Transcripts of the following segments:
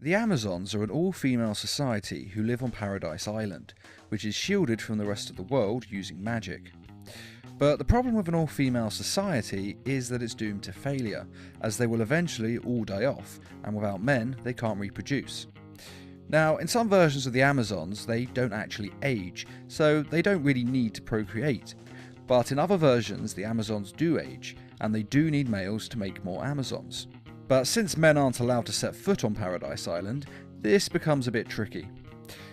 The Amazons are an all-female society who live on Paradise Island, which is shielded from the rest of the world using magic. But the problem with an all-female society is that it's doomed to failure, as they will eventually all die off, and without men they can't reproduce. Now, in some versions of the Amazons, they don't actually age, so they don't really need to procreate. But in other versions, the Amazons do age, and they do need males to make more Amazons. But since men aren't allowed to set foot on Paradise Island, this becomes a bit tricky.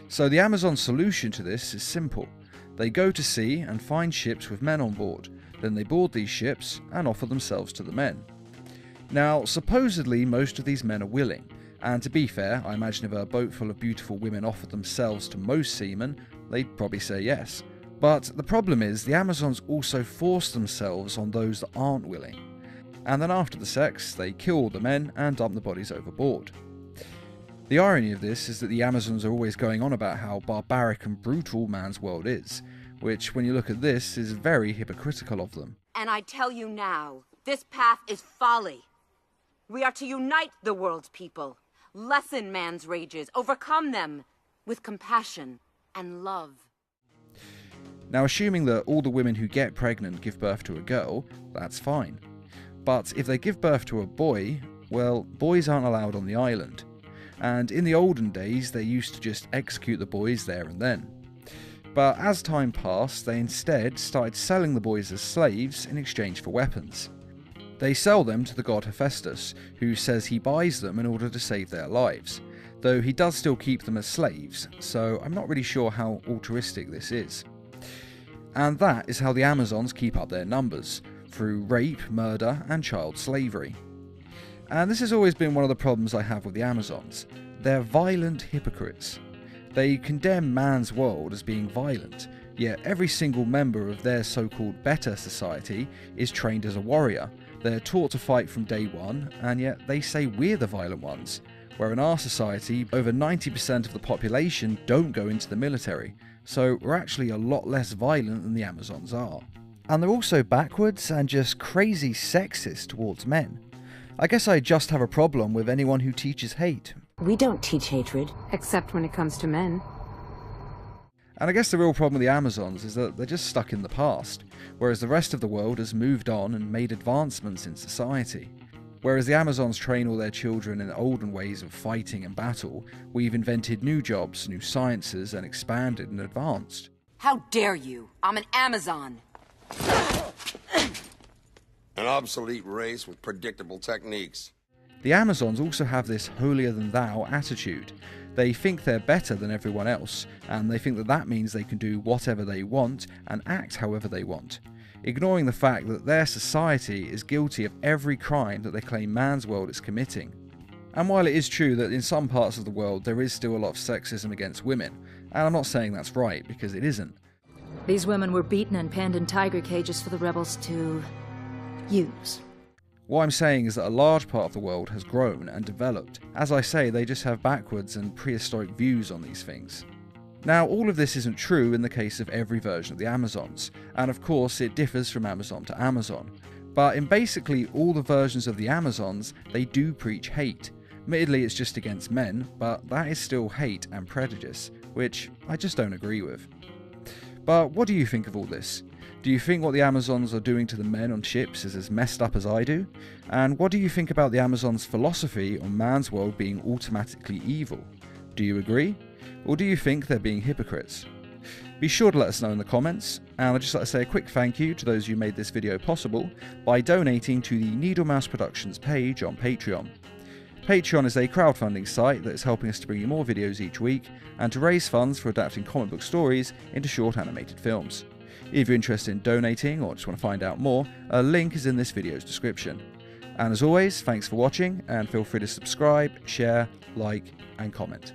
So the Amazon solution to this is simple. They go to sea and find ships with men on board, then they board these ships and offer themselves to the men. Now, supposedly most of these men are willing, and to be fair, I imagine if a boat full of beautiful women offered themselves to most seamen, they'd probably say yes. But the problem is, the Amazons also force themselves on those that aren't willing. And then after the sex, they kill all the men and dump the bodies overboard. The irony of this is that the Amazons are always going on about how barbaric and brutal man's world is, which, when you look at this, is very hypocritical of them. And I tell you now, this path is folly. We are to unite the world's people, lessen man's rages, overcome them with compassion and love. Now, assuming that all the women who get pregnant give birth to a girl, that's fine. But if they give birth to a boy, well, boys aren't allowed on the island. And in the olden days, they used to just execute the boys there and then. But as time passed, they instead started selling the boys as slaves in exchange for weapons. They sell them to the god Hephaestus, who says he buys them in order to save their lives, though he does still keep them as slaves, so I'm not really sure how altruistic this is. And that is how the Amazons keep up their numbers, through rape, murder, and child slavery. And this has always been one of the problems I have with the Amazons. They're violent hypocrites. They condemn man's world as being violent, yet every single member of their so-called better society is trained as a warrior. They're taught to fight from day one, and yet they say we're the violent ones, where in our society, over 90% of the population don't go into the military, so we're actually a lot less violent than the Amazons are. And they're also backwards and just crazy sexist towards men. I guess I just have a problem with anyone who teaches hate. We don't teach hatred, except when it comes to men. And I guess the real problem with the Amazons is that they're just stuck in the past, whereas the rest of the world has moved on and made advancements in society. Whereas the Amazons train all their children in olden ways of fighting and battle, we've invented new jobs, new sciences, and expanded and advanced. How dare you? I'm an Amazon. An obsolete race with predictable techniques. The Amazons also have this holier-than-thou attitude. They think they're better than everyone else, and they think that that means they can do whatever they want and act however they want, ignoring the fact that their society is guilty of every crime that they claim man's world is committing. And while it is true that in some parts of the world there is still a lot of sexism against women, and I'm not saying that's right, because it isn't. These women were beaten and penned in tiger cages for the rebels to use. What I'm saying is that a large part of the world has grown and developed. As I say, they just have backwards and prehistoric views on these things. Now, all of this isn't true in the case of every version of the Amazons, and of course it differs from Amazon to Amazon. But in basically all the versions of the Amazons, they do preach hate. Admittedly, it's just against men, but that is still hate and prejudice, which I just don't agree with. But what do you think of all this? Do you think what the Amazons are doing to the men on ships is as messed up as I do? And what do you think about the Amazons' philosophy on man's world being automatically evil? Do you agree? Or do you think they're being hypocrites? Be sure to let us know in the comments, and I'd just like to say a quick thank you to those who made this video possible by donating to the Needle Mouse Productions page on Patreon. Patreon is a crowdfunding site that is helping us to bring you more videos each week and to raise funds for adapting comic book stories into short animated films. If you're interested in donating or just want to find out more, a link is in this video's description. And as always, thanks for watching, and feel free to subscribe, share, like, and comment.